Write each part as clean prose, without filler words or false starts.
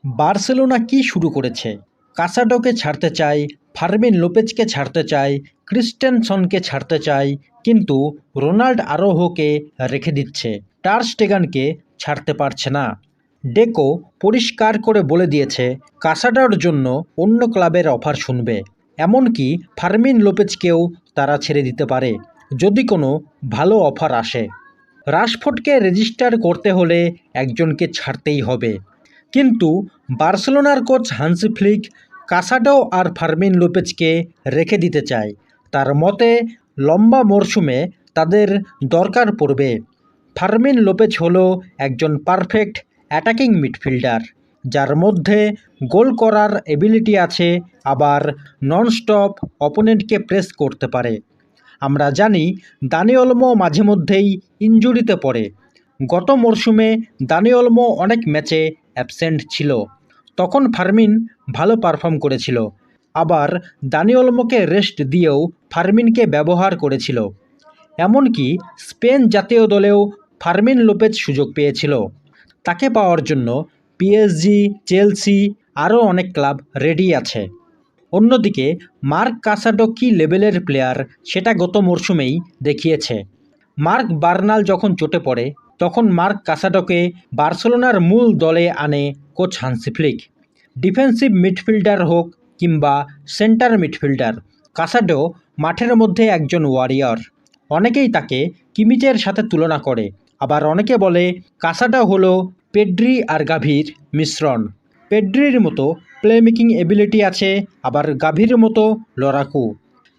Barcelona কি শুরু করেছে? কাসাডোকে ছাড়তে চায়, ফার্মিন লোপেজকে ছাড়তে চায়, ক্রিস্টেনসনকে ছাড়তে চায়, কিন্তু রোনাল্ড আরোহোকে রেখে দিচ্ছে। টার স্টেগানকে ছাড়তে পারছে না। ডেকো পরিষ্কার করে বলে দিয়েছে কাসাডোর জন্য অন্য ক্লাবের অফার শুনবে। এমনকি ফার্মিন লোপেজকেও তারা ছেড়ে দিতে পারে যদি কোনো ভালো অফার আসে। রাশফোর্ডকে রেজিস্টার করতে হলে একজনকে ছাড়তেই হবে। কিন্তু বার্সেলোনার কোচ হান্সি ফ্লিক কাসাডো আর ফার্মিন লোপেজকে রেখে দিতে চায়। তার মতে লম্বা মরশুমে তাদের দরকার পড়বে। ফার্মিন লোপেজ হলো একজন পারফেক্ট অ্যাটাকিং মিডফিল্ডার, যার মধ্যে গোল করার এবিলিটি আছে, আবার ননস্টপ অপোনেন্টকে প্রেস করতে পারে। আমরা জানি দানি ওলমো মাঝে মধ্যেই ইনজুরিতে পড়ে। গত মরশুমে দানি ওলমো অনেক ম্যাচে অ্যাবসেন্ট ছিল, তখন ফার্মিন ভালো পারফর্ম করেছিল। আবার দানি ওলমোকে রেস্ট দিয়েও ফার্মিনকে ব্যবহার করেছিল। এমনকি স্পেন জাতীয় দলেও ফার্মিন লোপেজ সুযোগ পেয়েছিল। তাকে পাওয়ার জন্য পিএসজি, চেলসি আরও অনেক ক্লাব রেডি আছে। অন্যদিকে মার্ক কাসাডো কী লেভেলের প্লেয়ার সেটা গত মরশুমেই দেখিয়েছে। মার্ক বার্নাল যখন চোটে পড়ে তখন মার্ক কাসাডোকে বার্সেলোনার মূল দলে আনে coach Hansi Flick. Defensive midfielder হোক কিংবা সেন্টার মিডফিল্ডার, কাসাডো মাঠের মধ্যে একজন ওয়ারিয়র। অনেকেই তাকে কিমিচের সাথে তুলনা করে, আবার অনেকে বলে কাসাডো হলো পেড্রি আর গাভির মিশ্রণ। পেড্রির মতো প্লেমেকিং এবিলিটি আছে, আবার গাভির মতো লড়াকু।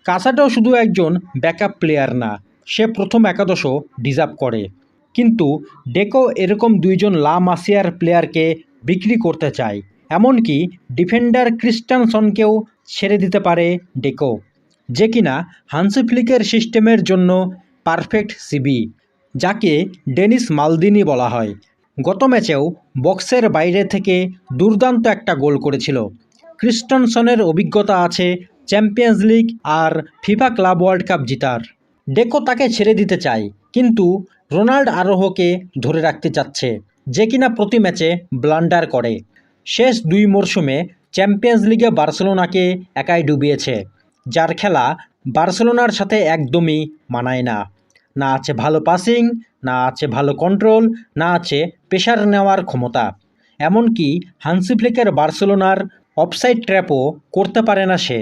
কাসাডো শুধু একজন ব্যাকআপ প্লেয়ার না, সে প্রথম একাদশও ডিজার্ভ করে। কিন্তু ডেকো এরকম দুইজন লা মাসিয়ার প্লেয়ারকে বিক্রি করতে চায়। এমনকি ডিফেন্ডার ক্রিস্টেনসনকেও ছেড়ে দিতে পারে ডেকো, যে কিনা হান্সি ফ্লিকের সিস্টেমের জন্য পারফেক্ট সিবি, যাকে ডেনিস মালদিনি বলা হয়। গত ম্যাচেও বক্সের বাইরে থেকে দুর্দান্ত একটা গোল করেছিল। ক্রিস্টেনসনের অভিজ্ঞতা আছে চ্যাম্পিয়ন্স লিগ আর ফিফা ক্লাব ওয়ার্ল্ড কাপ জিতার। ডেকো তাকে ছেড়ে দিতে চায়, কিন্তু রোনাল্ড আরোহোকে ধরে রাখতে চাচ্ছে, যে কিনা প্রতি ম্যাচে ব্লান্ডার করে। শেষ 2 মরশুমে চ্যাম্পিয়ন্স লিগে বার্সেলোনাকে একাই ডুবিয়েছে, যার খেলা বার্সেলোনার সাথে একদমই মানায় না। না আছে ভালো পাসিং, না আছে ভালো কন্ট্রোল, না আছে প্রেশার নেওয়ার ক্ষমতা। এমনকি হান্সি ফ্লিকের বার্সেলোনার অফসাইড ট্র্যাপও করতে পারে না সে।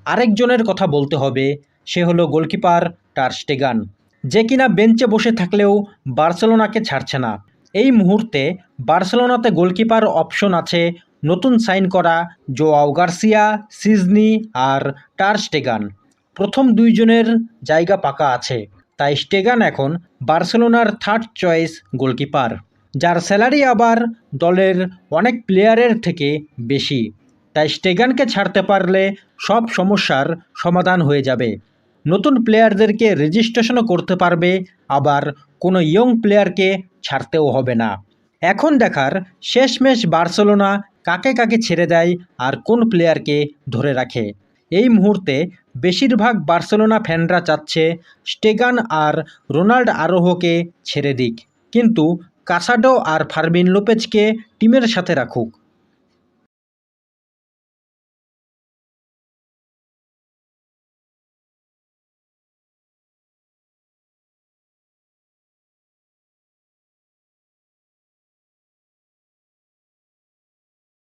আরেকজনের কথা বলতে হবে, সে হলো গোলকিপার টার স্টেগান, যে কিনা বেঞ্চে বসে থাকলেও বার্সেলোনাকে ছাড়ছে না। এই মুহূর্তে বার্সেলোনাতে গোলকিপার অপশন আছে নতুন সাইন করা জোয়াও গার্সিয়া, সিজনি আর টার স্টেগান। প্রথম 2 জনের জায়গা পাকা আছে, তাই স্টেগান এখন বার্সেলোনার থার্ড চয়েস গোলকিপার, যার স্যালারি আবার দলের অনেক প্লেয়ারের থেকে বেশি। তাই স্টেগানকে ছাড়তে পারলে সব সমস্যার সমাধান হয়ে যাবে। নতুন প্লেয়ারদেরকে রেজিস্ট্রেশনও করতে পারবে, আবার কোনো ইয়ং প্লেয়ারকে ছাড়তেও হবে না। এখন দেখার শেষমেশ বার্সেলোনা কাকে কাকে ছেড়ে দেয় আর কোন প্লেয়ারকে ধরে রাখে। এই মুহূর্তে বেশিরভাগ বার্সেলোনা ফ্যানরা চাচ্ছে স্টেগান আর রোনাল্ড আরোহোকে ছেড়ে দিক, কিন্তু কাসাডো আর ফার্মিন লোপেজকে টিমের সাথে রাখুক।